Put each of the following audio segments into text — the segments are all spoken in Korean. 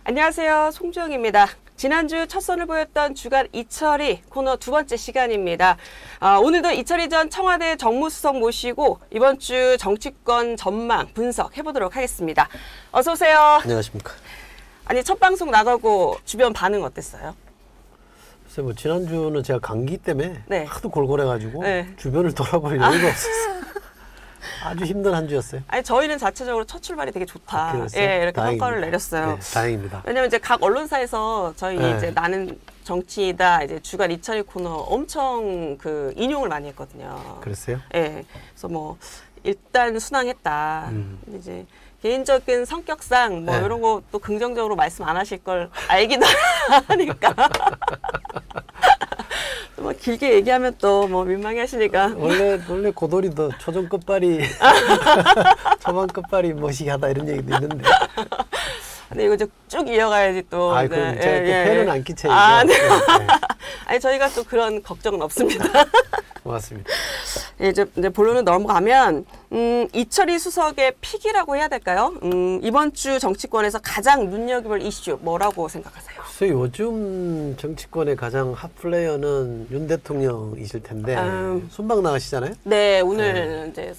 안녕하세요. 송주영입니다. 지난주 첫 선을 보였던 주간 이철이 코너 두 번째 시간입니다. 오늘도 이철이 전 청와대 정무수석 모시고 이번 주 정치권 전망 분석해보도록 하겠습니다. 어서 오세요. 안녕하십니까. 아니 첫 방송 나가고 주변 반응 어땠어요? 글쎄 뭐 지난주는 제가 감기 때문에 네. 하도 골골해가지고 네. 주변을 돌아볼 여유가 없었어요. 아주 힘든 한 주였어요. 아니 저희는 자체적으로 첫 출발이 되게 좋다. 그랬어요? 예, 이렇게 다행입니다. 평가를 내렸어요. 네, 다행입니다. 왜냐면 이제 각 언론사에서 저희 네. 이제 나는 정치이다 이제 주간 이철이 코너 엄청 그 인용을 많이 했거든요. 그랬어요? 예. 그래서 뭐 일단 순항했다. 근데 이제 개인적인 성격상 뭐 네. 이런 거 또 긍정적으로 말씀 안 하실 걸 알기도 하니까. 뭐 길게 얘기하면 또 뭐 민망해 하시니까. 원래 고돌이 더 초중 끝발이 초반 끝발이 머시하다 이런 얘기도 있는데. 근데 이거 이제 쭉 이어가야지 또. 아, 그럼 제가 또 폐는 안 끼쳐야죠. 아, 네. 네, 네. 아니 저희가 또 그런 걱정은 없습니다. 고맙습니다. 예, 이제 본론으로 넘어가면 이철이 수석의 픽이라고 해야 될까요? 이번 주 정치권에서 가장 눈여겨볼 이슈 뭐라고 생각하세요? 글쎄 요즘 정치권의 가장 핫플레이어는 윤 대통령이실 텐데 순방 나가시잖아요. 네, 오늘 이제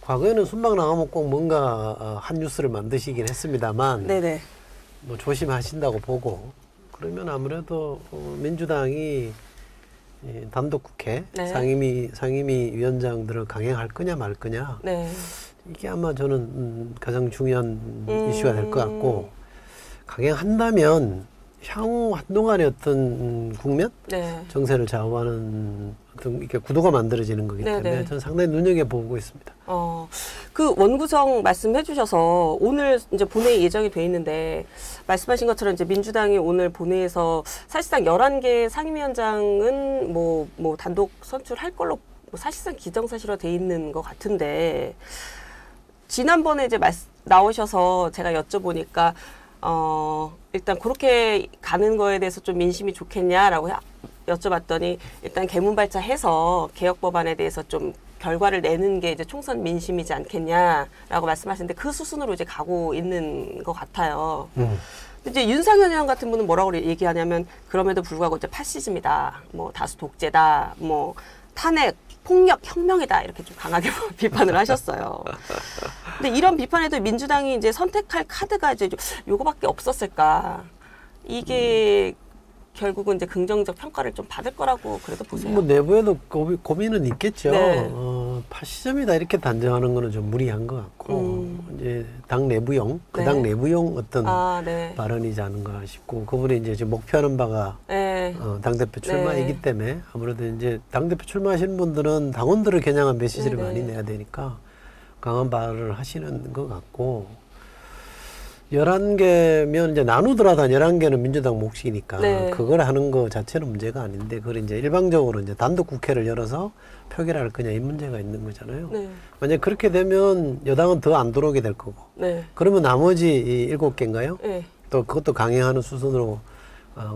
과거에는 순방 나가면 꼭 뭔가 한 뉴스를 만드시긴 했습니다만 네네. 뭐 조심하신다고 보고 그러면 아무래도 민주당이 단독 국회 네. 상임위 위원장들을 강행할 거냐 말 거냐 네. 이게 아마 저는 가장 중요한 이슈가 될 것 같고 강행한다면 향후 한동안의 어떤 국면 네. 정세를 좌우하는 어떤 이렇게 구도가 만들어지는 거기 때문에 네네. 저는 상당히 눈여겨보고 있습니다. 그 원구성 말씀해 주셔서 오늘 이제 본회의 예정이 돼 있는데 말씀하신 것처럼 이제 민주당이 오늘 본회의에서 사실상 11개 상임위원장은 뭐 단독 선출할 걸로 뭐 사실상 기정사실화 돼 있는 것 같은데 지난번에 이제 나오셔서 제가 여쭤보니까 일단 그렇게 가는 거에 대해서 좀 민심이 좋겠냐라고 여쭤봤더니 일단 개문발차해서 개혁 법안에 대해서 좀 결과를 내는 게 이제 총선 민심이지 않겠냐라고 말씀하시는데 그 수순으로 이제 가고 있는 것 같아요. 근데 이제 윤상현 의원 같은 분은 뭐라고 얘기하냐면 그럼에도 불구하고 이제 파시즘이다, 뭐 다수 독재다, 뭐 탄핵, 폭력, 혁명이다 이렇게 좀 강하게 비판을 하셨어요. 근데 이런 비판에도 민주당이 이제 선택할 카드가 이제 요거밖에 없었을까? 이게 결국은 이제 긍정적 평가를 좀 받을 거라고 그래도 보세요. 뭐 내부에도 고민은 있겠죠. 네. 파시즘이다 이렇게 단정하는 거는 좀 무리한 것 같고 이제 당 내부용 그 당 네. 내부용 어떤 네. 발언이지 않은가 싶고 그분이 이제 지금 목표하는 바가 네. 당대표 출마이기 네. 때문에 아무래도 이제 당대표 출마하시는 분들은 당원들을 겨냥한 메시지를 네. 많이 내야 되니까 강한 발언을 하시는 것 같고 11개면 이제 나누더라도 한 11개는 민주당 몫이니까 네. 그걸 하는 거 자체는 문제가 아닌데 그걸 이제 일방적으로 이제 단독 국회를 열어서 표결할 거냐 이 문제가 있는 거잖아요. 네. 만약 그렇게 되면 여당은 더 안 들어오게 될 거고 네. 그러면 나머지 이 7개인가요? 네. 또 그것도 강행하는 수순으로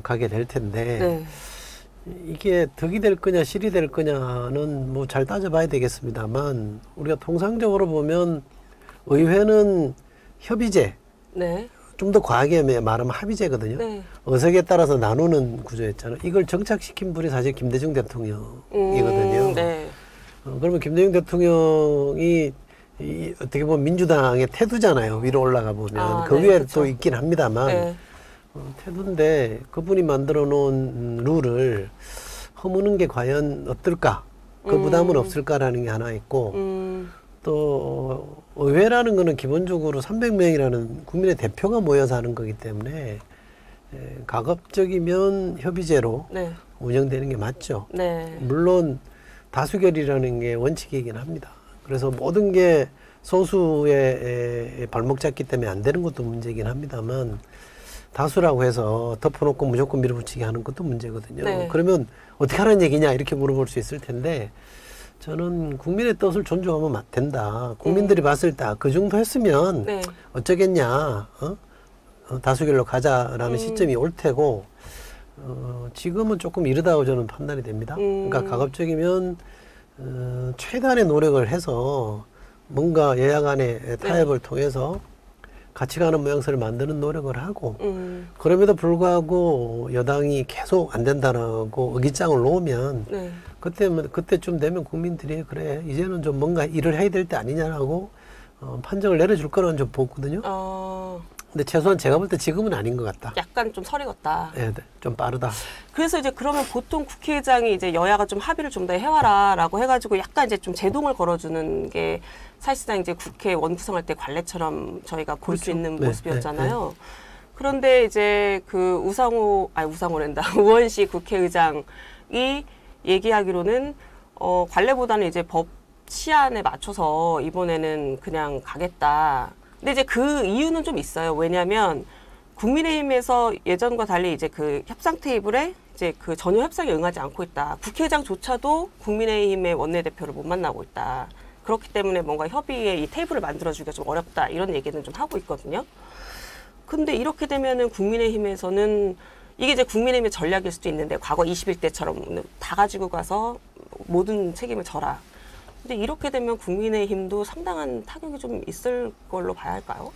가게 될 텐데 네. 이게 덕이 될 거냐 실이 될 거냐는 뭐 잘 따져봐야 되겠습니다만 우리가 통상적으로 보면 의회는 협의제 네. 좀 더 과하게 말하면 합의제거든요. 네. 의석에 따라서 나누는 구조였잖아요. 이걸 정착시킨 분이 사실 김대중 대통령이거든요. 네. 그러면 김대중 대통령이 어떻게 보면 민주당의 태두잖아요. 위로 올라가 보면. 그 네, 위에 그쵸. 또 있긴 합니다만 네. 태두인데 그분이 만들어 놓은 룰을 허무는 게 과연 어떨까? 그 부담은 없을까라는 게 하나 있고 또 의회라는 거는 기본적으로 300명이라는 국민의 대표가 모여서 하는 거기 때문에 가급적이면 협의제로 네. 운영되는 게 맞죠. 네. 물론 다수결이라는 게 원칙이긴 합니다. 그래서 모든 게 소수의 발목 잡기 때문에 안 되는 것도 문제이긴 합니다만 다수라고 해서 덮어놓고 무조건 밀어붙이게 하는 것도 문제거든요. 네. 그러면 어떻게 하라는 얘기냐 이렇게 물어볼 수 있을 텐데 저는 국민의 뜻을 존중하면 된다. 국민들이 봤을 때 그 정도 했으면 네. 어쩌겠냐. 다수결로 가자라는 시점이 올 테고 지금은 조금 이르다고 저는 판단이 됩니다. 그러니까 가급적이면 최대한의 노력을 해서 뭔가 여야 간의 타협을 통해서 같이 가는 모양새를 만드는 노력을 하고 그럼에도 불구하고 여당이 계속 안 된다라고 의기장을 놓으면 네. 그때쯤 되면 국민들이 그래 이제는 좀 뭔가 일을 해야 될 때 아니냐라고 판정을 내려줄 거라는 좀 보거든요. 근데 최소한 제가 볼 때 지금은 아닌 것 같다. 약간 좀 설익었다. 네, 좀 빠르다. 그래서 이제 그러면 보통 국회의장이 이제 여야가 좀 합의를 좀 더 해와라라고 해가지고 약간 이제 좀 제동을 걸어주는 게 사실상 이제 국회 원구성할 때 관례처럼 저희가 볼 수 그렇죠. 있는 네, 모습이었잖아요. 그런데 이제 그 우상호랜다 우원식 국회의장이 얘기하기로는 관례보다는 이제 법 시한에 맞춰서 이번에는 그냥 가겠다. 근데 이제 그 이유는 좀 있어요. 왜냐하면 국민의힘에서 예전과 달리 이제 그 협상 테이블에 이제 그 전혀 협상에 응하지 않고 있다. 국회의장조차도 국민의힘의 원내대표를 못 만나고 있다. 그렇기 때문에 뭔가 협의의 이 테이블을 만들어주기가 좀 어렵다. 이런 얘기는 좀 하고 있거든요. 근데 이렇게 되면은 국민의힘에서는 이게 이제 국민의힘의 전략일 수도 있는데 과거 21대처럼 다 가지고 가서 모든 책임을 져라. 근데 이렇게 되면 국민의힘도 상당한 타격이 좀 있을 걸로 봐야 할까요?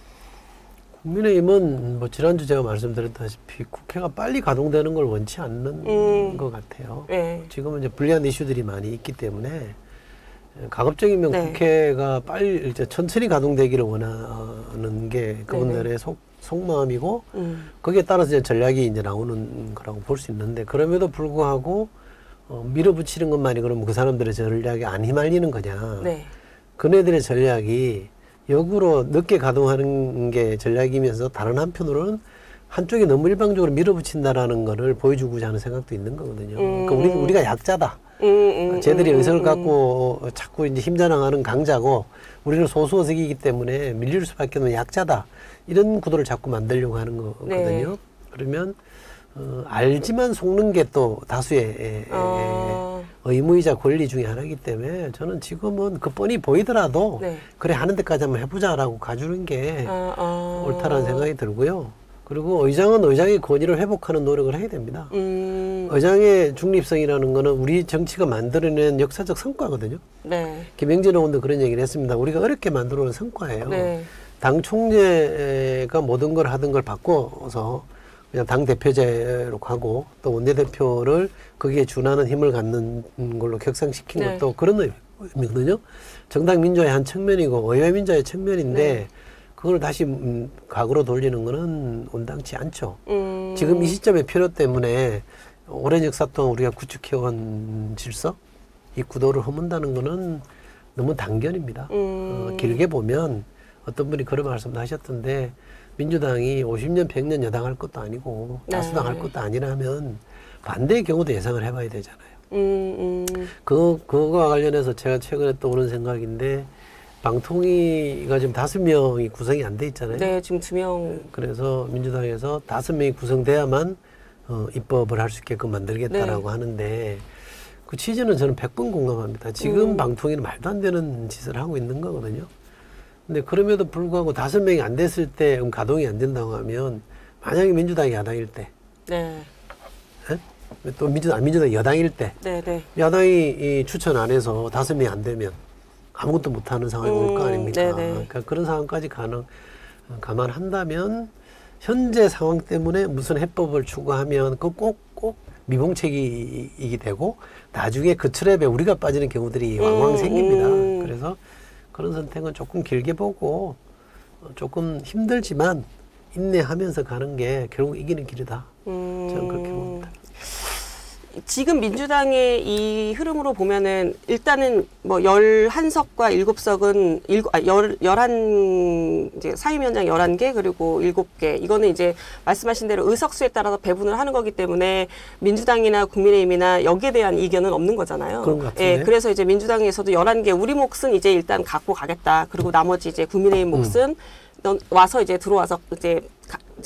국민의힘은 뭐 지난주 제가 말씀드렸다시피 국회가 빨리 가동되는 걸 원치 않는 것 같아요. 네. 지금은 이제 불리한 이슈들이 많이 있기 때문에 가급적이면 네. 국회가 빨리 이제 천천히 가동되기를 원하는 게 그분들의 속마음이고 거기에 따라서 이제 전략이 이제 나오는 거라고 볼 수 있는데 그럼에도 불구하고 밀어붙이는 것만이 그러면 그 사람들의 전략이 안 휘말리는 거냐. 네. 그네들의 전략이 역으로 늦게 가동하는 게 전략이면서 다른 한편으로는 한쪽이 너무 일방적으로 밀어붙인다라는 거를 보여주고자 하는 생각도 있는 거거든요. 그러니까 우리가 약자다. 쟤들이 의석을 갖고 자꾸 이제 힘자랑하는 강자고 우리는 소수어석이기 때문에 밀릴 수밖에 없는 약자다. 이런 구도를 자꾸 만들려고 하는 거거든요. 네. 그러면 알지만 속는 게 또 다수의 의무이자 권리 중에 하나이기 때문에 저는 지금은 그 뻔히 보이더라도 네. 그래 하는 데까지 한번 해보자라고 가주는 게 옳다라는 생각이 들고요. 그리고 의장은 의장의 권위를 회복하는 노력을 해야 됩니다. 의장의 중립성이라는 거는 우리 정치가 만들어낸 역사적 성과거든요. 네. 김영진 의원도 그런 얘기를 했습니다. 우리가 어렵게 만들어낸 성과예요. 네. 당 총재가 모든 걸 하던 걸 바꿔서 그냥 당 대표제로 가고 또 원내대표를 거기에 준하는 힘을 갖는 걸로 격상시킨 네. 것도 그런 의미거든요. 정당 민주화의 한 측면이고 의회 민주화의 측면인데 네. 그걸 다시 과거로 돌리는 거는 온당치 않죠. 지금 이 시점의 필요 때문에 오랜 역사 동안 우리가 구축해온 질서, 이 구도를 허문다는 거는 너무 단견입니다. 길게 보면 어떤 분이 그런 말씀도 하셨던데 민주당이 50년, 100년 여당할 것도 아니고 다수당 할 것도 아니라면 반대의 경우도 예상을 해봐야 되잖아요. 그거와 관련해서 제가 최근에 또 오는 생각인데 방통위가 지금 5명이 구성이 안 돼 있잖아요. 네, 지금 2명. 그래서 민주당에서 5명이 구성돼야만 입법을 할 수 있게끔 만들겠다라고 하는데 그 취지는 저는 100번 공감합니다. 지금 방통위는 말도 안 되는 짓을 하고 있는 거거든요. 근데 그럼에도 불구하고 5명이 안 됐을 때 가동이 안 된다고 하면 만약에 민주당이 야당일 때 네. 또 민주당이 여당일 때 네, 네. 야당이 이 추천 안 해서 5명이 안 되면 아무것도 못하는 상황이 올 거 아닙니까? 네네. 그러니까 그런 상황까지 감안한다면 현재 상황 때문에 무슨 해법을 추구하면 그 꼭 미봉책이 되고 나중에 그 트랩에 우리가 빠지는 경우들이 왕왕 생깁니다. 그래서 그런 선택은 조금 길게 보고 조금 힘들지만 인내하면서 가는 게 결국 이기는 길이다. 저는 그렇게 봅니다. 지금 민주당의 이 흐름으로 보면은 일단은 뭐 11석과 7석은 11 이제 상임위원장 11개 그리고 7개 이거는 이제 말씀하신 대로 의석수에 따라서 배분을 하는 거기 때문에 민주당이나 국민의힘이나 여기에 대한 이견은 없는 거잖아요. 그런 것 같은데. 예, 그래서 이제 민주당에서도 11개 우리 몫은 이제 일단 갖고 가겠다. 그리고 나머지 이제 국민의힘 몫은 와서 이제 들어와서 이제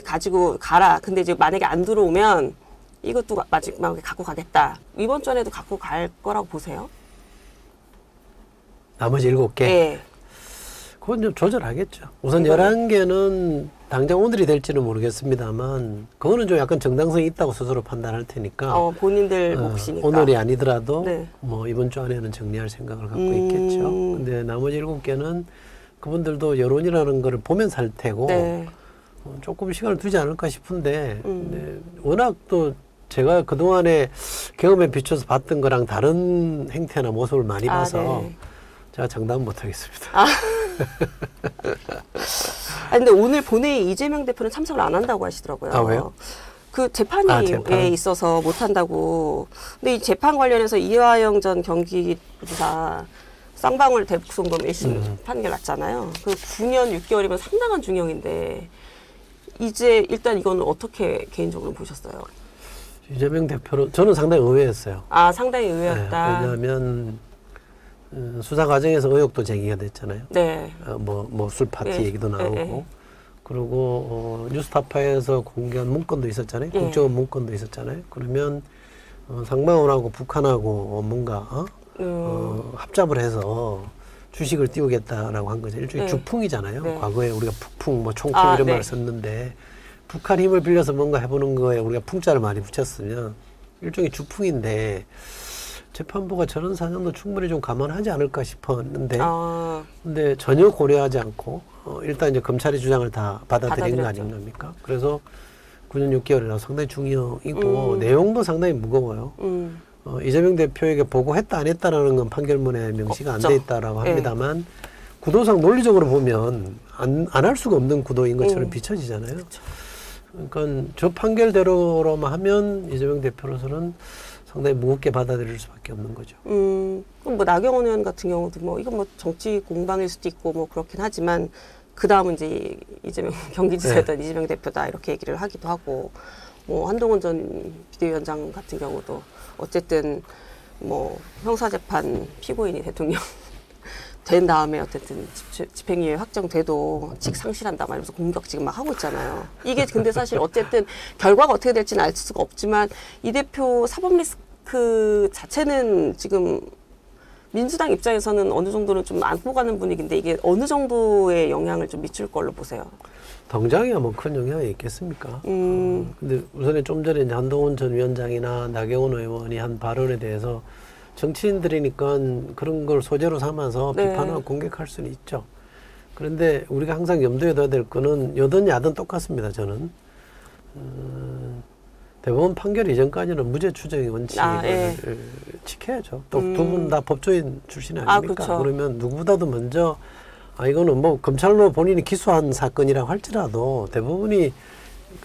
가지고 가라. 근데 이제 만약에 안 들어오면 이것도 마지막에 갖고 가겠다. 이번 주에도 갖고 갈 거라고 보세요? 나머지 7개? 네. 그건 좀 조절하겠죠. 우선 11개는 당장 오늘이 될지는 모르겠습니다만 그거는 좀 약간 정당성이 있다고 스스로 판단할 테니까 본인들 몫이니까. 오늘이 아니더라도 네. 뭐 이번 주 안에는 정리할 생각을 갖고 있겠죠. 근데 나머지 7개는 그분들도 여론이라는 거를 보면서 할 테고 네. 조금 시간을 두지 않을까 싶은데 근데 워낙 또 제가 그동안에 경험에 비춰서 봤던 거랑 다른 행태나 모습을 많이 봐서 네. 제가 장담 못 하겠습니다. 근데 오늘 본회의 이재명 대표는 참석을 안 한다고 하시더라고요. 아, 왜요? 그 재판이 재판? 있어서 못 한다고. 근데 이 재판 관련해서 이화영 전 경기도지사 쌍방울 대북송금 1심 판결 났잖아요. 그 9년 6개월이면 상당한 중형인데 이제 일단 이건 어떻게 개인적으로 보셨어요? 이재명 대표로 저는 상당히 의외였어요. 상당히 의외였다. 네, 왜냐하면 수사 과정에서 의혹도 제기가 됐잖아요. 네. 뭐 술 파티 네. 얘기도 나오고 네. 그리고 뉴스타파에서 공개한 문건도 있었잖아요. 네. 국정원 문건도 있었잖아요. 그러면 상방울하고 북한하고 뭔가 합작을 해서 주식을 띄우겠다라고 한 거죠. 일종의 네. 주풍이잖아요. 네. 과거에 우리가 북풍, 뭐 총풍 이런 네. 말을 썼는데 북한 힘을 빌려서 뭔가 해보는 거에 우리가 풍자를 많이 붙였으면 일종의 주풍인데 재판부가 저런 사정도 충분히 좀 감안하지 않을까 싶었는데 근데 전혀 고려하지 않고 일단 이제 검찰의 주장을 다 받아들인 거 아닙니까? 그래서 9년 6개월이라고 상당히 중형이고 내용도 상당히 무거워요. 이재명 대표에게 보고했다 안 했다라는 건 판결문에 명시가 안 돼 있다라고 합니다만 구도상 논리적으로 보면 안 할 수가 없는 구도인 것처럼 비춰지잖아요. 그쵸. 그러니까 저 판결대로로만 하면 이재명 대표로서는 상당히 무겁게 받아들일 수밖에 없는 거죠. 그럼 뭐 나경원 의원 같은 경우도 뭐 이건 뭐 정치 공방일 수도 있고 뭐 그렇긴 하지만 그 다음은 이제 이재명 경기지사였던 이재명 대표다 이렇게 얘기를 하기도 하고 뭐 한동훈 전 비대위원장 같은 경우도 어쨌든 뭐 형사재판 피고인이 대통령 된 다음에 어쨌든 집행유예 확정돼도 직상실한다 말면서 공격 지금 막 하고 있잖아요. 이게 근데 사실 어쨌든 결과가 어떻게 될지는 알 수가 없지만 이 대표 사법 리스크 자체는 지금 민주당 입장에서는 어느 정도는 좀 안고 가는 분위기인데 이게 어느 정도의 영향을 좀 미칠 걸로 보세요? 당장이야 뭐 큰 영향이 있겠습니까? 근데 우선에 좀 전에 이제 한동훈 전 위원장이나 나경원 의원이 한 발언에 대해서 정치인들이니까 그런 걸 소재로 삼아서 비판하고 공격할 수는 있죠. 그런데 우리가 항상 염두에 둬야 될 거는 여든 야든 똑같습니다. 저는 대법원 판결 이전까지는 무죄 추정의 원칙을 지켜야죠. 또 두 분 다 법조인 출신 아닙니까? 그러면 누구보다도 먼저 이거는 뭐 검찰로 본인이 기소한 사건이라고 할지라도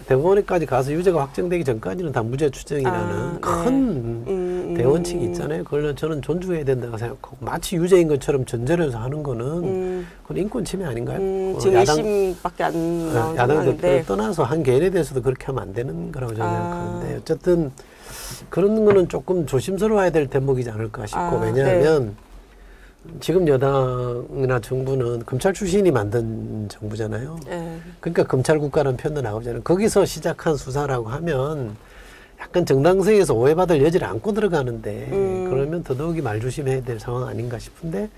대법원에까지 가서 유죄가 확정되기 전까지는 다 무죄 추정이라는 큰 대원칙이 있잖아요. 그걸 저는 존중해야 된다고 생각하고 마치 유죄인 것처럼 전제로 해서 하는 거는 그건 인권 침해 아닌가요? 지금 1심밖에 안 나온 야당 대표를 떠나서 한 개인에 대해서도 그렇게 하면 안 되는 거라고 저는 생각하는데 어쨌든 그런 거는 조금 조심스러워야 될 대목이지 않을까 싶고 왜냐하면 지금 여당이나 정부는 검찰 출신이 만든 정부잖아요. 그러니까 검찰 국가라는 표현도 나오잖아요. 거기서 시작한 수사라고 하면 약간 정당성에서 오해받을 여지를 안고 들어가는데 그러면 더더욱이 말조심해야 될 상황 아닌가 싶은데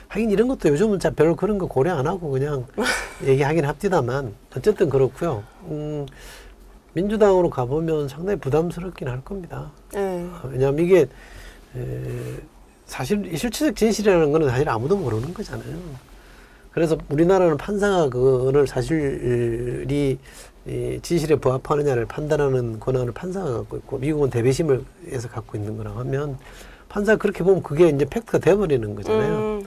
하긴 이런 것도 요즘은 참 별로 그런 거 고려 안 하고 그냥 얘기하긴 합디다만 어쨌든 그렇고요. 민주당으로 가보면 상당히 부담스럽긴 할 겁니다. 왜냐하면 이게 사실 실체적 진실이라는 거는 사실 아무도 모르는 거잖아요. 그래서 우리나라는 판사가 그거를 사실이 진실에 부합하느냐를 판단하는 권한을 판사가 갖고 있고 미국은 대배심을해서 갖고 있는 거라고 하면 판사가 그렇게 보면 그게 이제 팩트가 돼버리는 거잖아요.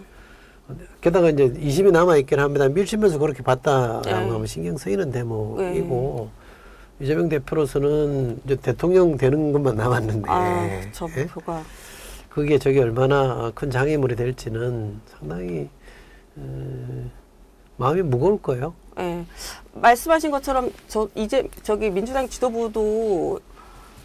게다가 이제 2심이 남아있긴 합니다. 1심에서 그렇게 봤다라고 하면 신경 쓰이는 대목이고 이재명 대표로서는 이제 대통령 되는 것만 남았는데 그쵸, 목표가. 그게 저게 얼마나 큰 장애물이 될지는 상당히 마음이 무거울 거예요. 말씀하신 것처럼 저기 민주당 지도부도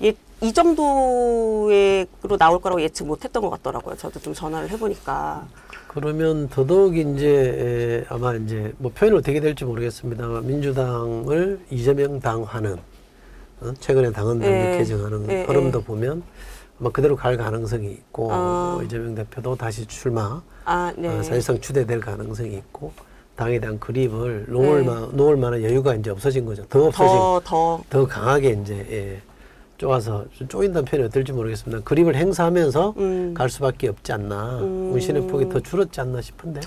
이 정도로 나올 거라고 예측 못했던 것 같더라고요. 저도 좀 전화를 해보니까. 그러면 더더욱 이제 아마 이제 뭐 표현이 어떻게 될지 모르겠습니다만 민주당을 이재명 당화는 최근에 당헌당규 개정하는 흐름도 보면 아마 그대로 갈 가능성이 있고 이재명 대표도 다시 출마 사실상 추대될 가능성이 있고 당에 대한 그립을 놓을 만한 여유가 이제 없어진 거죠. 더 강하게 이제 쪼아서 쪼인다는 표현이 어떨지 모르겠습니다. 그립을 행사하면서 갈 수밖에 없지 않나. 운신의 폭이 더 줄었지 않나 싶은데.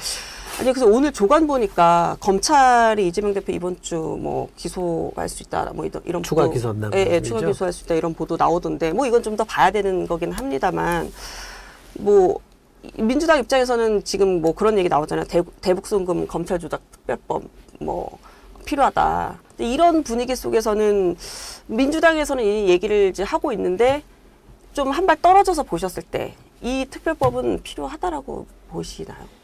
아니 그래서 오늘 조간 보니까 검찰이 이재명 대표 이번 주 뭐 기소할 수 있다 뭐 이런 추가 보도, 기소한다는 예, 추가 기소할 수 있다 이런 보도 나오던데 뭐 이건 좀 더 봐야 되는 거긴 합니다만 뭐 민주당 입장에서는 지금 뭐 그런 얘기 나오잖아요. 대북송금 검찰 조작 특별법 뭐 필요하다. 근데 이런 분위기 속에서는 민주당에서는 이 얘기를 이제 하고 있는데 좀 한 발 떨어져서 보셨을 때 이 특별법은 필요하다라고 보시나요?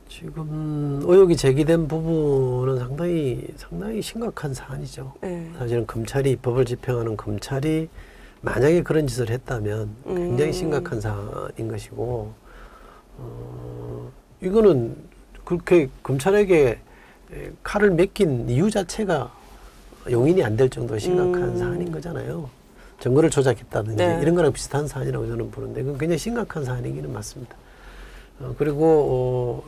지금 의혹이 제기된 부분은 상당히 심각한 사안이죠. 네. 사실은 검찰이 법을 집행하는 검찰이 만약에 그런 짓을 했다면 굉장히 심각한 사안인 것이고, 이거는 그렇게 검찰에게 칼을 맡긴 이유 자체가 용인이 안 될 정도로 심각한 사안인 거잖아요. 증거를 조작했다든지 네. 이런 거랑 비슷한 사안이라고 저는 보는데 그건 굉장히 심각한 사안이기는 맞습니다. 그리고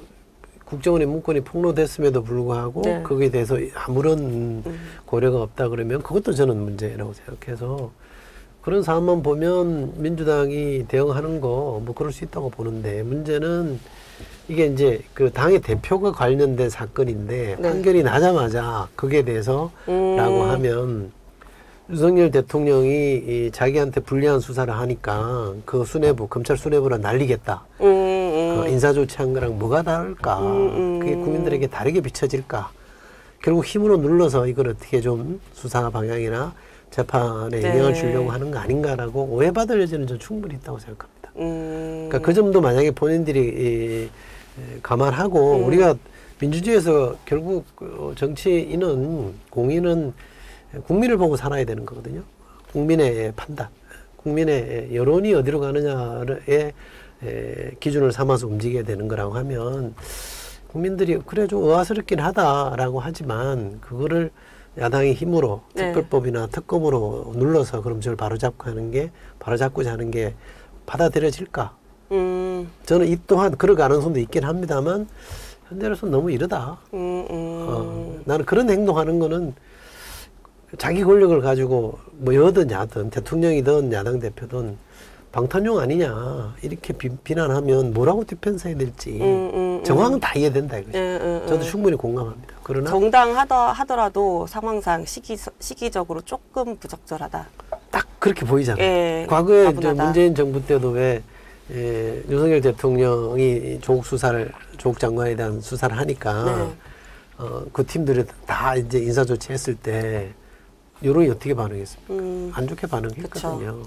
국정원의 문건이 폭로됐음에도 불구하고 네. 거기에 대해서 아무런 고려가 없다 그러면 그것도 저는 문제라고 생각해서 그런 사안만 보면 민주당이 대응하는 거 뭐 그럴 수 있다고 보는데 문제는 이게 이제 그 당의 대표가 관련된 사건인데 네. 판결이 나자마자 거기에 대해서 라고 하면 윤석열 대통령이 이 자기한테 불리한 수사를 하니까 그 수뇌부, 검찰 수뇌부라 날리겠다. 인사 조치한 거랑 뭐가 다를까? 그게 국민들에게 다르게 비춰질까? 결국 힘으로 눌러서 이걸 어떻게 좀 수사 방향이나 재판에 영향을 주려고 하는 거 아닌가라고 오해받을 여지는 좀 충분히 있다고 생각합니다. 그러니까 그 점도 만약에 본인들이 감안하고 우리가 민주주의에서 결국 정치인은 공인은 국민을 보고 살아야 되는 거거든요. 국민의 판단, 국민의 여론이 어디로 가느냐의 기준을 삼아서 움직여야 되는 거라고 하면 국민들이 그래 좀 의아스럽긴 하다라고 하지만 그거를 야당의 힘으로 특별법이나 특검으로 눌러서 그럼 저를 바로잡고자 하는 게 받아들여질까? 저는 이 또한 그럴 가능성도 있긴 합니다만 현재로서는 너무 이르다. 나는 그런 행동하는 거는 자기 권력을 가지고 뭐 여든 야든 대통령이든 야당 대표든 방탄용 아니냐 이렇게 비난하면 뭐라고 디펜스해야 될지 정황은 다 이해된다 이거죠. 저도 충분히 공감합니다. 그러나 정당하더라도 상황상 시기적으로 조금 부적절하다. 딱 그렇게 보이잖아요. 예, 과거에 문재인 정부 때도 왜 윤석열 대통령이 조국 장관에 대한 수사를 하니까 그 팀들이 다 이제 인사 조치했을 때 여론이 어떻게 반응했습니까? 안 좋게 반응했거든요. 그쵸.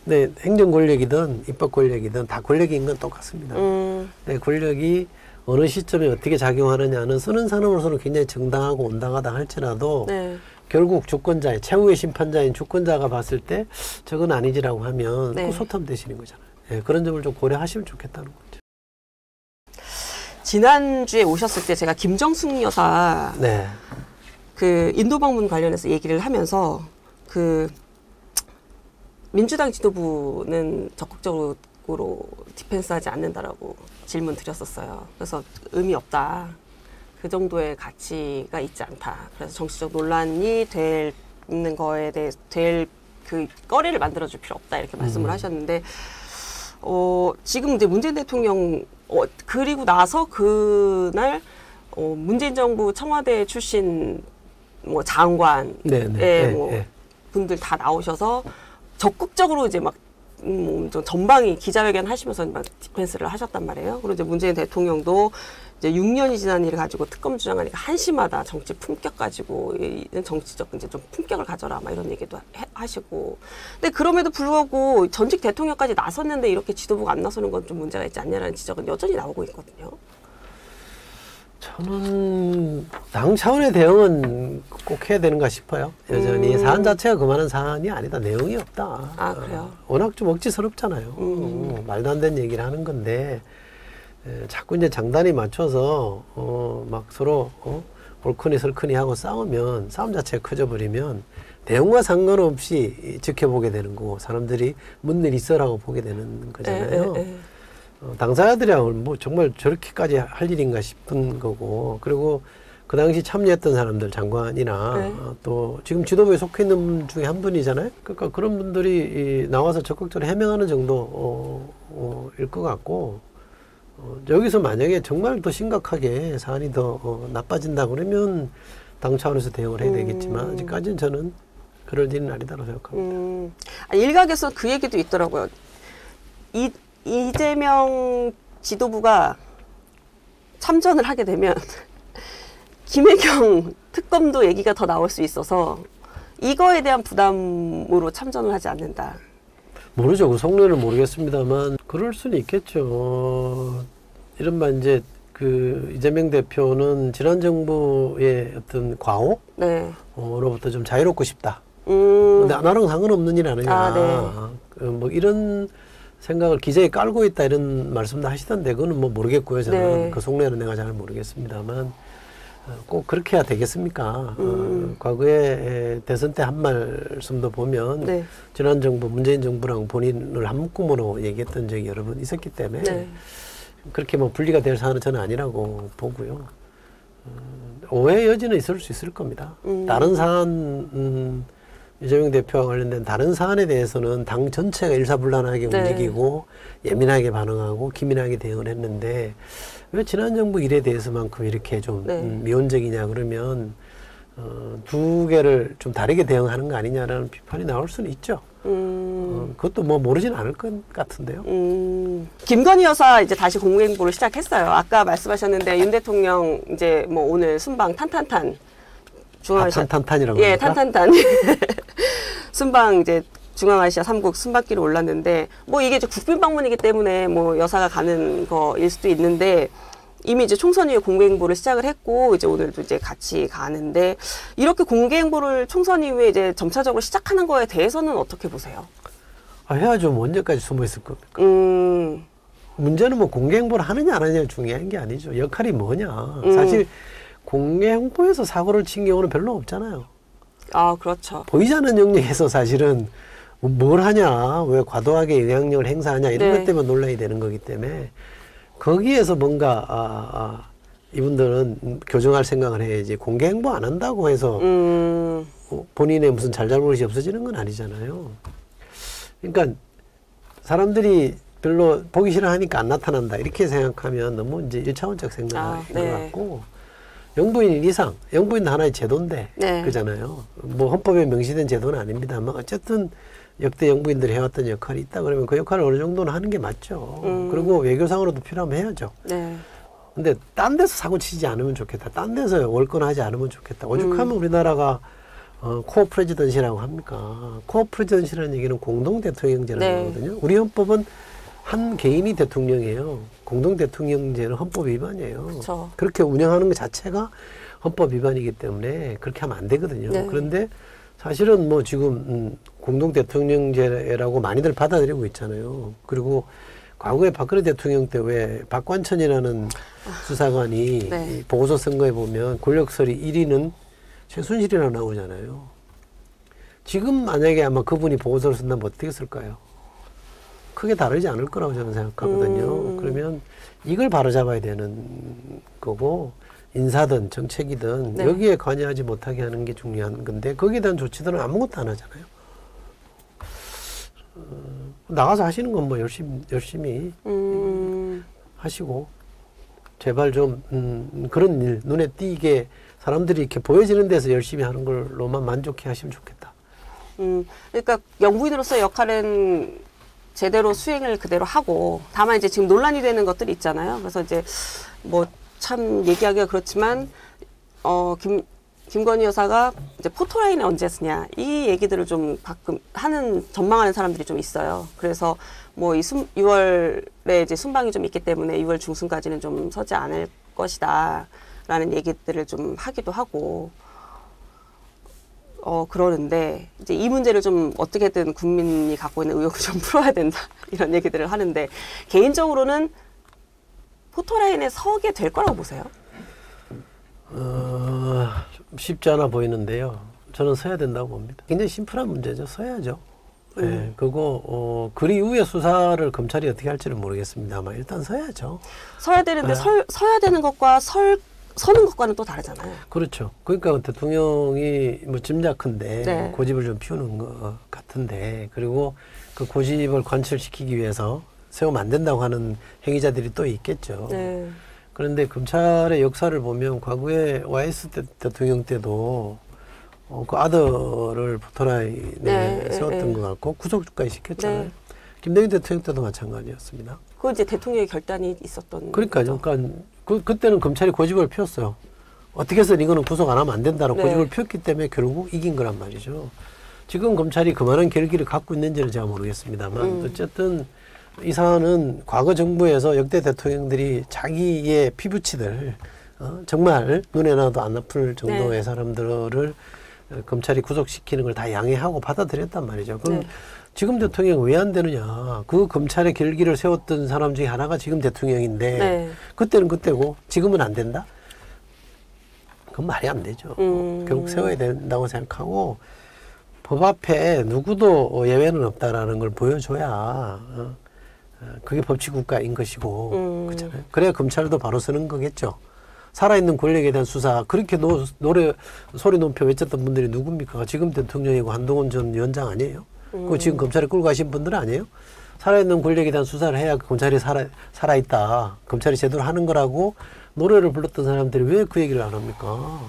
근데 행정 권력이든 입법 권력이든 다 권력인 건 똑같습니다. 근데 권력이 어느 시점에 어떻게 작용하느냐는 쓰는 사람으로서는 굉장히 정당하고 온당하다 할지라도 결국 주권자의 최후의 심판자인 주권자가 봤을 때 저건 아니지라고 하면 그 소탐되시는 거잖아요. 예, 그런 점을 좀 고려하시면 좋겠다는 거죠. 지난주에 오셨을 때 제가 김정숙 여사 그 인도 방문 관련해서 얘기를 하면서 그 민주당 지도부는 적극적으로 디펜스하지 않는다라고 질문 드렸었어요. 그래서 의미 없다. 그 정도의 가치가 있지 않다. 그래서 정치적 논란이 되는 거에 대해 그 거리를 만들어줄 필요 없다 이렇게 말씀을 하셨는데 지금 이제 문재인 대통령 그리고 나서 그날 문재인 정부 청와대 출신 뭐 장관, 분들 다 나오셔서 적극적으로 이제 막 전방위 기자회견 하시면서 막 디펜스를 하셨단 말이에요. 그리고 이제 문재인 대통령도 이제 6년이 지난 일을 가지고 특검 주장하니까 한심하다. 정치 품격 가지고 정치적 이제 좀 품격을 가져라. 막 이런 얘기도 하시고. 근데 그럼에도 불구하고 전직 대통령까지 나섰는데 이렇게 지도부가 안 나서는 건 좀 문제가 있지 않냐라는 지적은 여전히 나오고 있거든요. 저는 당 차원의 대응은 꼭 해야 되는가 싶어요. 여전히 사안 자체가 그만한 사안이 아니다. 내용이 없다. 아, 그래요? 워낙 좀 억지스럽잖아요. 말도 안 되는 얘기를 하는 건데 자꾸 이제 장단에 맞춰서 막 서로 옳거니 설거니 하고 싸우면 싸움 자체가 커져버리면 내용과 상관없이 지켜보게 되는 거고 사람들이 뭔 일 있어라고 보게 되는 거잖아요. 당사자들이야 뭐 정말 저렇게까지 할 일인가 싶은 거고 그리고 그 당시 참여했던 사람들 장관이나 또 지금 지도부에 속해 있는 분 중에 한 분이잖아요. 그러니까 그런 분들이 나와서 적극적으로 해명하는 정도일 것 같고 여기서 만약에 정말 더 심각하게 사안이 더 나빠진다 그러면 당 차원에서 대응을 해야 되겠지만 아직까지는 저는 그럴 일은 아니다고 생각합니다. 일각에서 그 얘기도 있더라고요. 이재명 지도부가 참전을 하게 되면 김혜경 특검도 얘기가 더 나올 수 있어서 이거에 대한 부담으로 참전을 하지 않는다. 모르죠. 그 속내는 모르겠습니다만 그럴 수는 있겠죠. 이른바 이제 그 이재명 대표는 지난 정부의 어떤 과오? 네. 로부터 좀 자유롭고 싶다. 근데 나랑 상관없는 일 아니냐. 네. 뭐 이런 생각을 기재에 깔고 있다 이런 말씀도 하시던데 그거는 뭐 모르겠고요. 저는 네. 그 속내는 내가 잘 모르겠습니다만 꼭 그렇게 해야 되겠습니까? 과거에 대선 때 한 말씀도 보면 네. 지난 정부 문재인 정부랑 본인을 한 묶음으로 얘기했던 적이 여러 번 있었기 때문에 네. 그렇게 뭐 분리가 될 사안은 저는 아니라고 보고요. 오해 여지는 있을 수 있을 겁니다. 다른 사안 이재명 대표와 관련된 다른 사안에 대해서는 당 전체가 일사불란하게 네. 움직이고 예민하게 반응하고 기민하게 대응을 했는데 왜 지난 정부 일에 대해서만큼 이렇게 좀 네. 미온적이냐 그러면 두 개를 좀 다르게 대응하는 거 아니냐라는 비판이 나올 수는 있죠. 그것도 뭐 모르진 않을 것 같은데요. 김건희 여사 이제 다시 공개행보를 시작했어요. 아까 말씀하셨는데 윤 대통령 이제 뭐 오늘 순방 탄탄탄 중앙아시아 탄탄탄이라고 예, 합니까? 탄탄탄 순방 이제 중앙아시아 3국 순방길을 올랐는데 뭐 이게 이제 국빈 방문이기 때문에 뭐 여사가 가는 거일 수도 있는데 이미 이제 총선 이후에 공개 행보를 시작을 했고 이제 오늘도 이제 같이 가는데 이렇게 공개 행보를 총선 이후에 이제 점차적으로 시작하는 거에 대해서는 어떻게 보세요? 해야죠. 뭐 언제까지 숨어 있을 겁니까? 문제는 뭐 공개 홍보를 하느냐 안 하느냐 중요한 게 아니죠. 역할이 뭐냐. 사실 공개 홍보에서 사고를 친 경우는 별로 없잖아요. 아, 그렇죠. 보이지 않는 영역에서 사실은 뭘 하냐, 왜 과도하게 영향력을 행사하냐 이런 네. 것 때문에 논란이 되는 거기 때문에 거기에서 뭔가 이분들은 교정할 생각을 해야지 공개 홍보 안 한다고 해서 본인의 무슨 잘잘못이 없어지는 건 아니잖아요. 그러니까 사람들이 별로 보기 싫어하니까 안 나타난다 이렇게 생각하면 너무 이제 1차원적 생각인 네. 것 같고 영부인 이상, 영부인 하나의 제도인데 네. 그잖아요. 뭐 헌법에 명시된 제도는 아닙니다만 어쨌든 역대 영부인들이 해왔던 역할이 있다 그러면 그 역할을 어느 정도는 하는 게 맞죠. 그리고 외교상으로도 필요하면 해야죠. 네. 근데 딴 데서 사고 치지 않으면 좋겠다. 딴 데서 월권하지 않으면 좋겠다. 오죽하면 우리나라가 코어 프레지던시라고 합니까? 코어 프레지던시라는 얘기는 공동 대통령제라는 네. 거거든요. 우리 헌법은 한 개인이 대통령이에요. 공동 대통령제는 헌법 위반이에요. 그쵸. 그렇게 운영하는 것 자체가 헌법 위반이기 때문에 그렇게 하면 안 되거든요. 네. 그런데 사실은 뭐 지금 공동 대통령제라고 많이들 받아들이고 있잖아요. 그리고 과거에 박근혜 대통령 때 왜 박관천이라는 수사관이 네. 이 보고서 선거에 보면 권력서리 1위는 최순실이라고 나오잖아요. 지금 만약에 아마 그분이 보고서를 쓴다면 어떻게 쓸까요? 크게 다르지 않을 거라고 저는 생각하거든요. 그러면 이걸 바로잡아야 되는 거고 인사든 정책이든 네. 여기에 관여하지 못하게 하는 게 중요한 건데 거기에 대한 조치들은 아무것도 안 하잖아요. 나가서 하시는 건 뭐 열심히 하시고 제발 좀 그런 일 눈에 띄게 사람들이 이렇게 보여지는 데서 열심히 하는 걸로만 만족해 하시면 좋겠다. 그러니까 영부인으로서의 역할은 제대로 수행을 그대로 하고 다만 이제 지금 논란이 되는 것들이 있잖아요. 그래서 이제 뭐 참 얘기하기가 그렇지만 김건희 여사가 이제 포토라인을 언제 쓰냐 이 얘기들을 좀 가끔 전망하는 사람들이 좀 있어요. 그래서 뭐 6월에 이제 순방이 좀 있기 때문에 6월 중순까지는 좀 서지 않을 것이다라는 얘기들을 좀 하기도 하고. 그러는데, 이제 이 문제를 좀 어떻게든 국민이 갖고 있는 의혹을 좀 풀어야 된다. 이런 얘기들을 하는데, 개인적으로는 포토라인에 서게 될 거라고 보세요? 쉽지 않아 보이는데요. 저는 서야 된다고 봅니다. 굉장히 심플한 문제죠. 서야죠. 네, 그거, 그 이후에 수사를 검찰이 어떻게 할지는 모르겠습니다만, 일단 서야죠. 서야 되는데, 서야 되는 것과 서는 것과는 또 다르잖아요. 그렇죠. 그러니까 대통령이 뭐 짐작컨대 네. 고집을 좀 피우는 것 같은데 그리고 그 고집을 관철시키기 위해서 세우면 안 된다고 하는 행위자들이 또 있겠죠. 네. 그런데 검찰의 역사를 보면 과거에 YS 대통령 때도 그 아들을 포토라인에 네, 세웠던 네. 것 같고 구속까지 시켰잖아요. 네. 김대중 대통령 때도 마찬가지였습니다. 그건 이제 대통령의 결단이 있었던 그러니까요. 거죠. 그러니까 그때는 검찰이 고집을 피웠어요. 어떻게 해서는 이거는 구속 안 하면 안 된다고 네. 고집을 피웠기 때문에 결국 이긴 거란 말이죠. 지금 검찰이 그만한 결기를 갖고 있는지는 제가 모르겠습니다만 어쨌든 이 사안은 과거 정부에서 역대 대통령들이 자기의 피부치들 정말 눈에 나도 안 아플 정도의 네. 사람들을 검찰이 구속시키는 걸 다 양해하고 받아들였단 말이죠. 그럼 네. 지금 대통령 왜 안 되느냐. 그 검찰의 결기를 세웠던 사람 중에 하나가 지금 대통령인데 네. 그때는 그때고 지금은 안 된다? 그건 말이 안 되죠. 결국 세워야 된다고 생각하고 법 앞에 누구도 예외는 없다라는 걸 보여줘야 그게 법치국가인 것이고 그렇잖아요. 그래야 검찰도 바로 서는 거겠죠. 살아있는 권력에 대한 수사 그렇게 소리 높여 외쳤던 분들이 누굽니까? 지금 대통령이고 한동훈 전 위원장 아니에요? 그 지금 검찰에 끌고 가신 분들 아니에요? 살아있는 권력에 대한 수사를 해야 검찰이 살아있다. 검찰이 제대로 하는 거라고 노래를 불렀던 사람들이 왜 그 얘기를 안 합니까?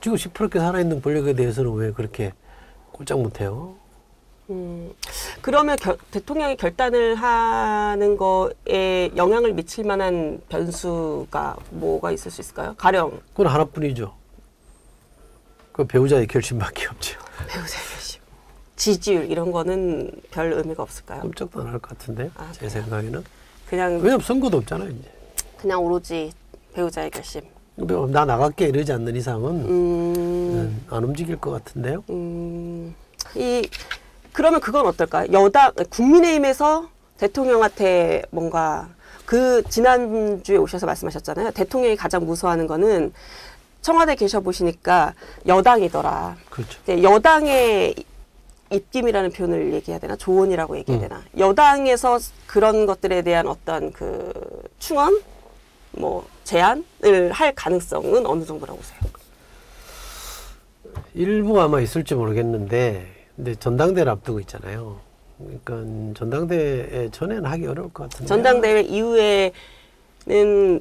지금 시퍼렇게 살아있는 권력에 대해서는 왜 그렇게 꼼짝 못해요? 그러면 대통령이 결단을 하는 거에 영향을 미칠 만한 변수가 뭐가 있을 수 있을까요? 가령 그건 하나뿐이죠. 그 배우자의 결심밖에 없죠. 배우자의 결심, 지지율 이런 거는 별 의미가 없을까요? 꼼짝도 안 할 것 같은데 아, 제 생각에는. 그냥 왜냐면 선거도 없잖아요. 이제. 그냥 오로지 배우자의 결심. 나 나갈게 이러지 않는 이상은 안 움직일 것 같은데요. 그러면 그건 어떨까요? 국민의힘에서 대통령한테 뭔가 지난주에 오셔서 말씀하셨잖아요. 대통령이 가장 무서워하는 거는 청와대 계셔보시니까 여당이더라. 그렇죠. 이제 여당의 입김이라는 표현을 얘기해야 되나? 조언이라고 얘기해야 되나? 여당에서 그런 것들에 대한 어떤 충언? 제안을 할 가능성은 어느 정도라고 보세요? 일부 아마 있을지 모르겠는데 근데 전당대회를 앞두고 있잖아요. 그러니까 전당대회 전에는 하기 어려울 것 같은데. 전당대회 이후에는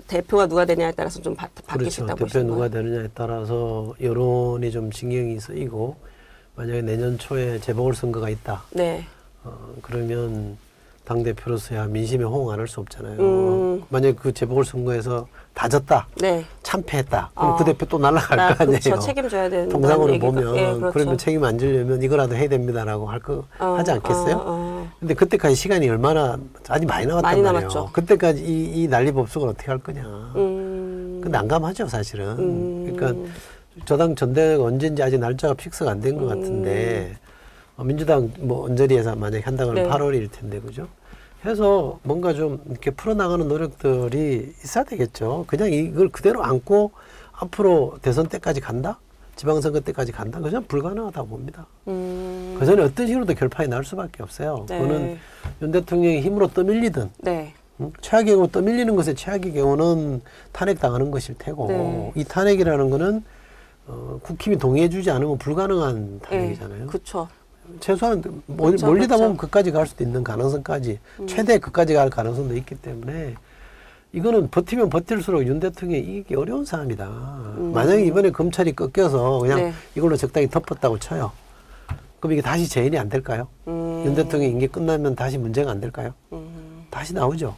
대표가 누가 되냐에 따라서 좀 바뀔 수 그렇죠. 있다고 대표 보시는 누가 거예요? 되느냐에 따라서 여론이 좀 신경이 쓰이고 만약에 내년 초에 재보궐선거가 있다. 네. 그러면 당대표로서야 민심에 호응 안 할 수 없잖아요. 만약에 그 재보궐선거에서 다 졌다. 네. 참패했다. 그럼 그 대표 또 날아갈 거 아니에요. 그렇죠. 책임져야 되는 통상으로 보면 예, 그렇죠. 그러면 책임 안 지려면 이거라도 해야 됩니다라고 하지 않겠어요? 근데 그때까지 시간이 얼마나 아직 많이 남았단 많이 말이에요. 남았죠. 그때까지 이 난리법석을 어떻게 할 거냐. 근데 난감하죠 사실은. 그러니까 저당 전대회가 언제인지 아직 날짜가 픽스가 안 된 것 같은데 민주당 언저리에서 만약에 한다고 하면 네. 8월일 텐데 그죠? 해서 뭔가 좀 이렇게 풀어나가는 노력들이 있어야 되겠죠. 그냥 이걸 그대로 안고 앞으로 대선 때까지 간다? 지방선거 때까지 간다? 그냥 불가능하다고 봅니다. 그 전에 어떤 식으로도 결판이 날 수밖에 없어요. 네. 그거는 윤 대통령이 힘으로 떠밀리든 네. 최악의 경우 떠밀리는 것의 최악의 경우는 탄핵당하는 것일 테고 네. 이 탄핵이라는 거는 국힘이 동의해주지 않으면 불가능한 탄핵이잖아요. 그렇죠. 최소한 그렇죠, 몰리다 그렇죠. 보면 그까지 갈 수도 있는 가능성까지 최대 그까지 갈 가능성도 있기 때문에 이거는 버티면 버틸수록 윤 대통령이 이기기 어려운 사안이다. 만약에 이번에 검찰이 꺾여서 그냥 네. 이걸로 적당히 덮었다고 쳐요. 그럼 이게 다시 재현이 안 될까요? 윤 대통령 임기 끝나면 다시 문제가 안 될까요? 다시 나오죠.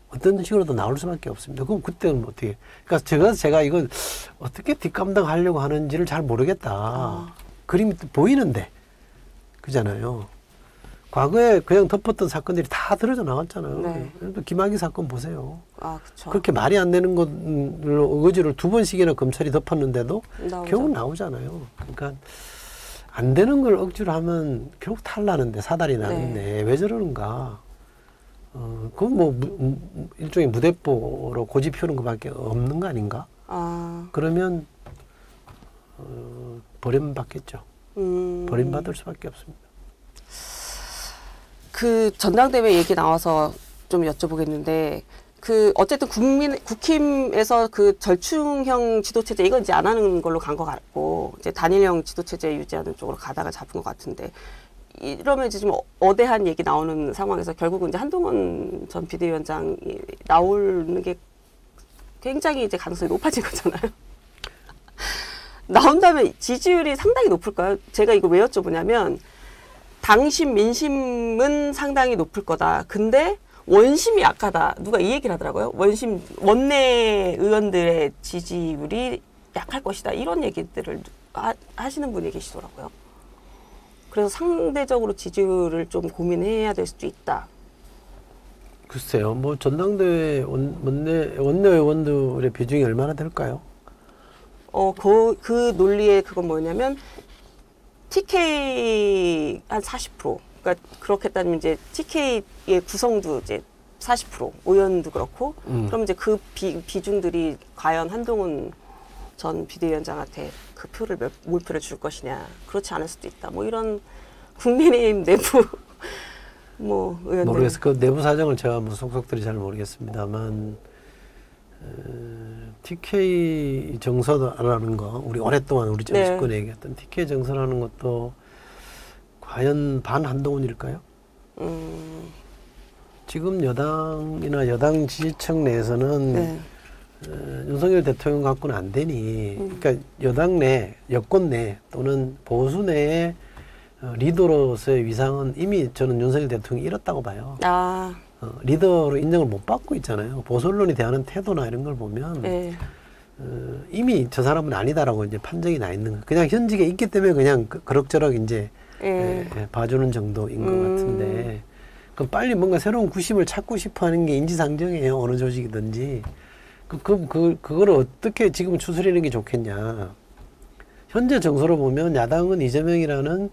어떤 식으로도 나올 수밖에 없습니다. 그럼 그때는 어떻게? 그러니까 제가 이걸 어떻게 뒷감당하려고 하는지를 잘 모르겠다. 그림이 또 보이는데. 그잖아요. 과거에 그냥 덮었던 사건들이 다 드러져 나왔잖아요. 네. 김학의 사건 보세요. 그렇죠. 그렇게 말이 안 되는 것로 의거지를 2번씩이나 검찰이 덮었는데도 나오죠. 결국 나오잖아요. 그러니까 안 되는 걸 억지로 하면 결국 탈나는데 사달이 나는데 왜 저러는가. 그건 일종의 무대뽀로 고집 피우는 것밖에 없는 거 아닌가? 그러면 버림받겠죠. 버림받을 수밖에 없습니다. 전당대회 얘기 나와서 좀 여쭤보겠는데, 어쨌든 국힘에서 절충형 지도체제, 이건 이제 안 하는 걸로 간 것 같고, 이제 단일형 지도체제 유지하는 쪽으로 가다가 잡은 것 같은데, 이러면 이제 좀 어대한 얘기 나오는 상황에서 결국은 이제 한동훈 전 비대위원장이 나오는 게 굉장히 이제 가능성이 높아진 거잖아요. 나온다면 지지율이 상당히 높을까요? 제가 이거 왜 여쭤보냐면 당심 민심은 상당히 높을 거다. 근데 원심이 약하다. 누가 이 얘기를 하더라고요. 원내 의원들의 지지율이 약할 것이다. 이런 얘기들을 하시는 분이 계시더라고요. 그래서 상대적으로 지지율을 좀 고민해야 될 수도 있다. 글쎄요. 뭐 전당대회 원내 의원들의 비중이 얼마나 될까요? 그 논리의 그건 뭐냐면 TK 한 40%. 그러니까 그렇게 따지면 이제 TK의 구성도 이제 40%, 의원도 그렇고, 그럼 이제 그 비중들이 과연 한동훈 전 비대위원장한테 그 표를 몰표를 줄 것이냐, 그렇지 않을 수도 있다. 뭐 이런 국민의힘 내부 뭐 의원들. 모르겠어요. 그 내부 사정을 제가 뭐 속속들이 잘 모르겠습니다만 TK 정서라는 거, 우리 오랫동안 우리 정치권에 얘기했던 TK 정서라는 것도 과연 반 한동훈일까요? 지금 여당이나 여당 지지층 내에서는 윤석열 대통령 갖고는 안 되니, 그러니까 여당 내, 여권 내 또는 보수 내의 리더로서의 위상은 이미 저는 윤석열 대통령이 잃었다고 봐요. 리더로 인정을 못 받고 있잖아요. 보수 언론이 대하는 태도나 이런 걸 보면 이미 저 사람은 아니다라고 이제 판정이 나 있는 거예요. 그냥 현직에 있기 때문에 그냥 그럭저럭 이제 봐주는 정도인 것 같은데, 그럼 빨리 뭔가 새로운 구심을 찾고 싶어 하는 게 인지상정이에요. 어느 조직이든지. 그거를 어떻게 지금 추스리는 게 좋겠냐. 현재 정서로 보면 야당은 이재명이라는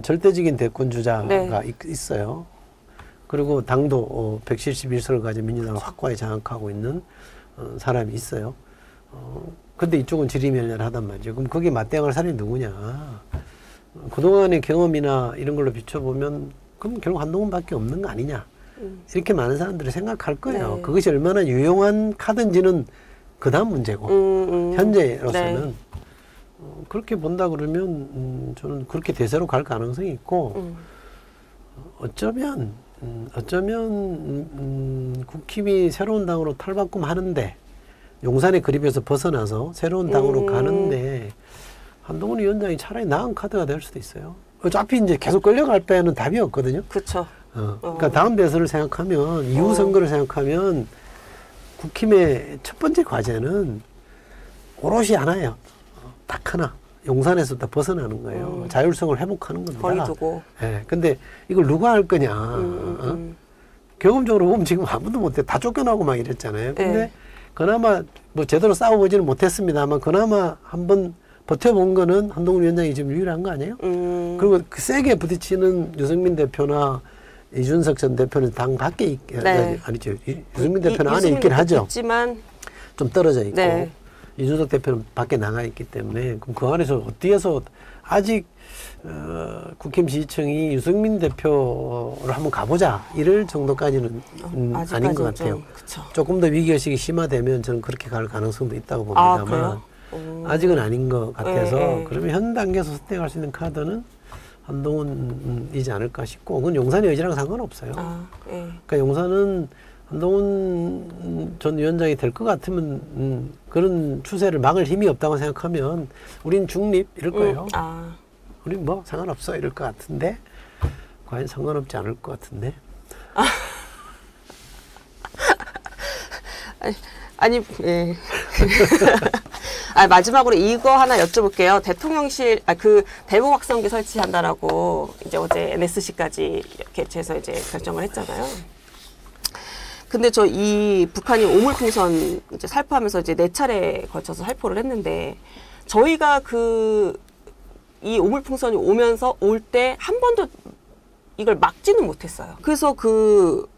절대적인 대권 주자가 있어요. 그리고 당도 171석을 가진 민주당을 확고하게 장악하고 있는 사람이 있어요. 근데 이쪽은 지리멸렬하단 말이죠. 그럼 거기에 맞대응할 사람이 누구냐. 그동안의 경험이나 이런 걸로 비춰보면 그럼 결국 한동훈밖에 없는 거 아니냐. 이렇게 많은 사람들이 생각할 거예요. 그것이 얼마나 유용한 카드인지는 그 다음 문제고 현재로서는 그렇게 본다 그러면 저는 그렇게 대세로 갈 가능성이 있고 어쩌면 국힘이 새로운 당으로 탈바꿈하는데 용산의 그립에서 벗어나서 새로운 당으로 가는데 한동훈 위원장이 차라리 나은 카드가 될 수도 있어요. 어차피 이제 계속 끌려갈 바에는 답이 없거든요. 그렇죠. 그러니까 다음 대선을 생각하면 이후 선거를 생각하면 국힘의 첫 번째 과제는 오롯이 하나예요. 딱 하나. 용산에서 딱 벗어나는 거예요. 자율성을 회복하는 겁니다. 거리 두고. 예. 근데 이걸 누가 할 거냐. 경험적으로 보면 지금 아무도 못해. 다 쫓겨나고 막 이랬잖아요. 근데 그나마 뭐 제대로 싸워보지는 못했습니다만 그나마 한번 버텨본 거는 한동훈 위원장이 지금 유일한 거 아니에요? 그리고 그 세게 부딪히는 유승민 대표나 이준석 전 대표는 당 밖에 아니죠. 유승민 대표는 안에 있긴 하죠. 있지만 좀 떨어져 있고 이준석 대표는 밖에 나가 있기 때문에 그럼 그 안에서 어디에서 아직 국힘 지지층이 유승민 대표를 한번 가보자 이럴 정도까지는 아닌 것 같아요. 조금 더 위기의식이 심화되면 저는 그렇게 갈 가능성도 있다고 봅니다만 아직은 아닌 것 같아서 그러면 현 단계에서 선택할 수 있는 카드는 한동훈이지 않을까 싶고 그건 용산의 의지랑 상관없어요. 그러니까 용산은 한동훈 전 위원장이 될 것 같으면 그런 추세를 막을 힘이 없다고 생각하면 우린 중립 이럴 거예요. 우린 뭐 상관없어 이럴 것 같은데 과연 상관없지 않을 것 같은데. 아니 마지막으로 이거 하나 여쭤볼게요. 대통령실 그 대북 확성기 설치한다라고 이제 어제 NSC까지 개최해서 이제 결정을 했잖아요. 근데 이 북한이 오물풍선 이제 살포하면서 이제 4차례에 걸쳐서 살포를 했는데 저희가 이 오물풍선이 올 때 한 번도 이걸 막지는 못했어요. 그래서 그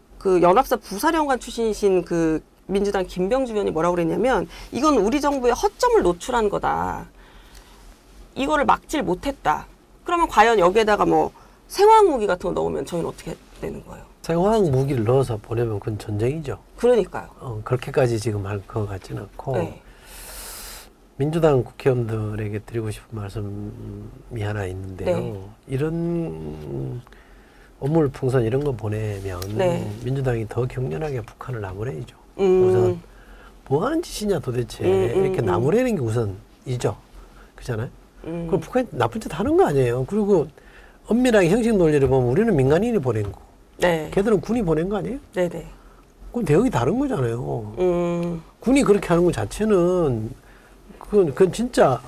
연합사 부사령관 출신이신 그 민주당 김병주 의원이 뭐라고 그랬냐면 이건 우리 정부의 허점을 노출한 거다. 이거를 막질 못했다. 그러면 과연 여기에다가 뭐 생화학 무기 같은 거 넣으면 저희는 어떻게 되는 거예요? 생화학 무기를 넣어서 보내면 그건 전쟁이죠. 그러니까요. 그렇게까지 지금 할 것 같지는 않고 민주당 국회의원들에게 드리고 싶은 말씀이 하나 있는데요. 네. 이런 어물풍선 이런 거 보내면 네. 민주당이 더 격렬하게 북한을 나무래야죠. 우선 뭐 하는 짓이냐 도대체 이렇게 나무래는 게 우선이죠. 그렇잖아요. 그럼 북한이 나쁜 짓 하는 거 아니에요. 그리고 엄밀하게 형식 논리를 보면 우리는 민간인이 보낸 거고 네. 걔들은 군이 보낸 거 아니에요? 네네. 그건 대응이 다른 거잖아요. 군이 그렇게 하는 것 자체는 그건 진짜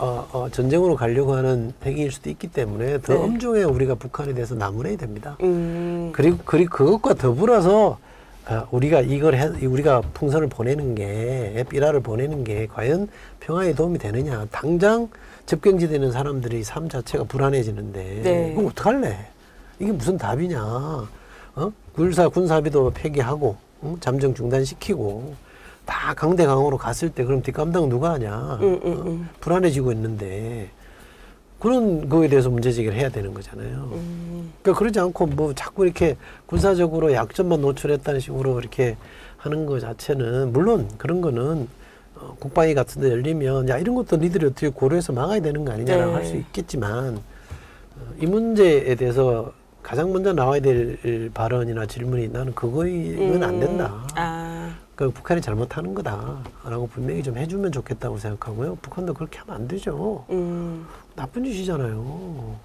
전쟁으로 가려고 하는 행위일 수도 있기 때문에 더 네. 엄중하게 우리가 북한에 대해서 나무래야 됩니다. 그리고 그것과 더불어서 우리가 우리가 풍선을 보내는 게 삐라를 보내는 게 과연 평화에 도움이 되느냐. 당장 접경지되는 사람들의 삶 자체가 불안해지는데 네. 그럼 어떡할래? 이게 무슨 답이냐? 군사비도 폐기하고 잠정 중단시키고 다 강대강으로 갔을 때 그럼 뒷감당 누가 하냐? 불안해지고 있는데 그런 거에 대해서 문제제기를 해야 되는 거잖아요. 그러니까 그러지 않고 뭐 자꾸 이렇게 군사적으로 약점만 노출했다는 식으로 이렇게 하는 것 자체는 물론 그런 거는 국방위 같은 데 열리면 야 이런 것도 니들이 어떻게 고려해서 막아야 되는 거 아니냐라고 네. 할 수 있겠지만 이 문제에 대해서 가장 먼저 나와야 될 발언이나 질문이 나는 그거는 안 된다. 그러니까 북한이 잘못하는 거다라고 분명히 좀 해주면 좋겠다고 생각하고요. 북한도 그렇게 하면 안 되죠. 나쁜 짓이잖아요.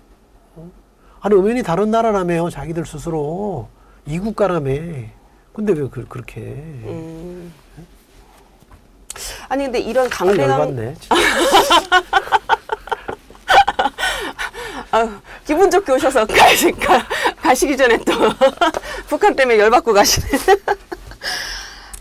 아니 엄연히 다른 나라라며요. 자기들 스스로 이국가라며. 근데 왜 그렇게 해? 아니 근데 이런 강대강 열받네. 기분 좋게 오셔서 가시기 전에 또 북한 때문에 열받고 가시네.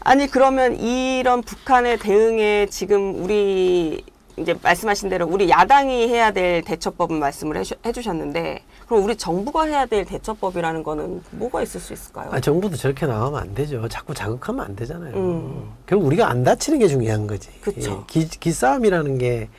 아니 그러면 이런 북한의 대응에 지금 우리 이제 말씀하신 대로 우리 야당이 해야 될 대처법은 말씀을 해주셨는데 그럼 우리 정부가 해야 될 대처법이라는 거는 뭐가 있을 수 있을까요? 정부도 저렇게 나가면 안 되죠. 자꾸 자극하면 안 되잖아요. 결국 우리가 안 다치는 게 중요한 거지. 그쵸. 기싸움이라는 게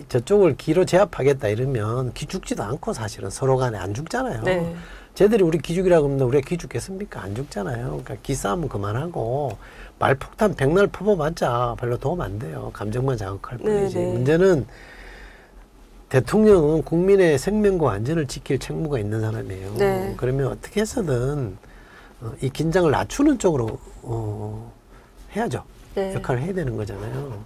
저쪽을 기로 제압하겠다 이러면 기 죽지도 않고 사실은 서로 간에 안 죽잖아요. 네. 쟤들이 우리 기죽이라고 하면 우리가 기 죽겠습니까? 안 죽잖아요. 그러니까 기싸움은 그만하고 말폭탄 백날 퍼봐봤자 별로 도움 안 돼요. 감정만 자극할 뿐이지. 네네. 문제는 대통령은 국민의 생명과 안전을 지킬 책무가 있는 사람이에요. 네. 그러면 어떻게 해서든 이 긴장을 낮추는 쪽으로 해야죠. 네. 역할을 해야 되는 거잖아요.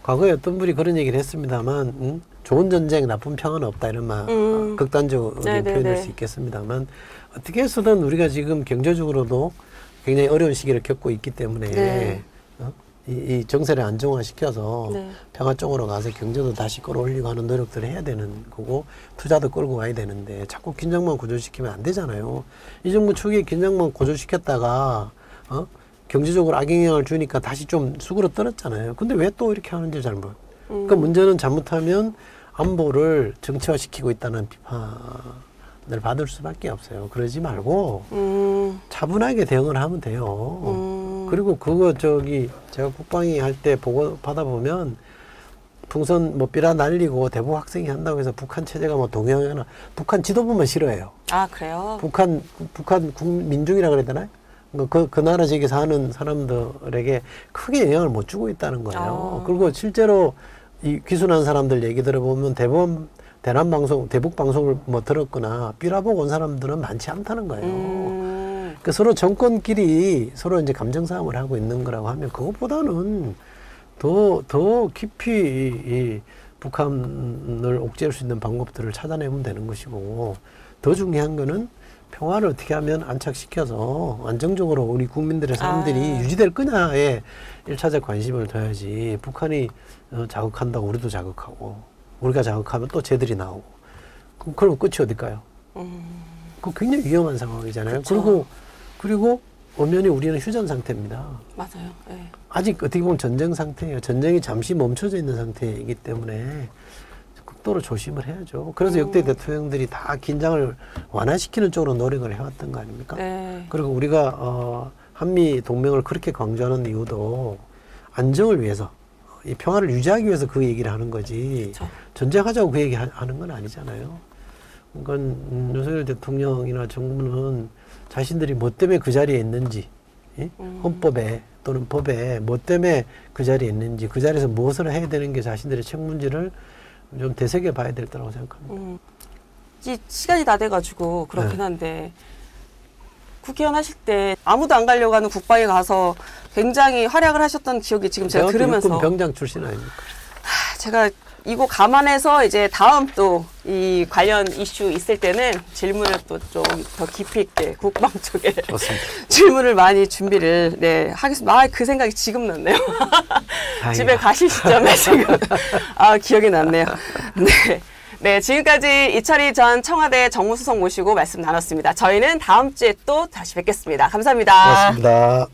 과거에 어떤 분이 그런 얘기를 했습니다만 좋은 전쟁, 나쁜 평화는 없다 이런 말 극단적인 표현일 수 있겠습니다만 어떻게 해서든 우리가 지금 경제적으로도 굉장히 어려운 시기를 겪고 있기 때문에 네. 이 정세를 안정화시켜서 네. 평화 쪽으로 가서 경제도 다시 끌어올리고 하는 노력들을 해야 되는 거고 투자도 끌고 가야 되는데 자꾸 긴장만 고조시키면 안 되잖아요. 이 정부 초기에 긴장만 고조시켰다가 경제적으로 악영향을 주니까 다시 좀 수그러 떨었잖아요. 근데 왜 또 이렇게 하는지 잘 모르겠어요. 그러니까 문제는 잘못하면 안보를 정치화시키고 있다는 비판을 받을 수밖에 없어요. 그러지 말고 차분하게 대응을 하면 돼요. 그리고 그거 제가 국방위 할 때 보고 받아보면 풍선 뭐 삐라 날리고 대북 학생이 한다고 해서 북한 체제가 뭐 동요하나 북한 지도부만 싫어해요. 아 그래요? 북한 민중이라 그래야 되나요? 그 나라 지역에 사는 사람들에게 크게 영향을 못 주고 있다는 거예요. 그리고 실제로 이 귀순한 사람들 얘기 들어보면 대부분 대북 방송을 뭐 들었거나 삐라보고 온 사람들은 많지 않다는 거예요. 그 서로 정권끼리 서로 이제 감정 싸움을 하고 있는 거라고 하면 그것보다는 더 깊이 이 북한을 옥죄할 수 있는 방법들을 찾아내면 되는 것이고 더 중요한 거는 평화를 어떻게 하면 안착시켜서 안정적으로 우리 국민들의 삶들이 유지될 거냐에 1차적 관심을 둬야지 북한이 자극한다고 우리도 자극하고 우리가 자극하면 또 쟤들이 나오고 그럼 끝이 어딜까요? 그거 굉장히 위험한 상황이잖아요. 그리고 엄연히 우리는 휴전 상태입니다. 맞아요. 네. 아직 어떻게 보면 전쟁 상태예요. 전쟁이 잠시 멈춰져 있는 상태이기 때문에 극도로 조심을 해야죠. 그래서 역대 대통령들이 다 긴장을 완화시키는 쪽으로 노력을 해왔던 거 아닙니까? 네. 그리고 우리가 한미 동맹을 그렇게 강조하는 이유도 안정을 위해서 이 평화를 유지하기 위해서 그 얘기를 하는 거지 그렇죠. 전쟁하자고 그 얘기 하는 건 아니잖아요. 그건 윤석열 대통령이나 정부는 자신들이 뭐 때문에 그 자리에 있는지 헌법에 또는 법에 뭐 때문에 그 자리에 있는지 그 자리에서 무엇을 해야 되는 게 자신들의 책무인지를 좀 되새겨 봐야 될 거라고 생각합니다. 이 시간이 다 돼가지고 그렇긴 네. 한데 국회의원 하실 때 아무도 안 가려고 하는 국방에 가서 굉장히 활약을 하셨던 기억이 지금 제가 들으면서 육군 병장 출신 아닙니까? 제가 이거 감안해서 이제 다음 또 이 관련 이슈 있을 때는 질문을 또 좀 더 깊이 있게 국방 쪽에 좋습니다. 질문을 많이 준비를 네 하겠습니다. 아, 그 생각이 지금 났네요. 집에 가실 시점에 지금 기억이 났네요. 네. 네, 지금까지 이철희 전 청와대 정무수석 모시고 말씀 나눴습니다. 저희는 다음 주에 또 다시 뵙겠습니다. 감사합니다. 고맙습니다.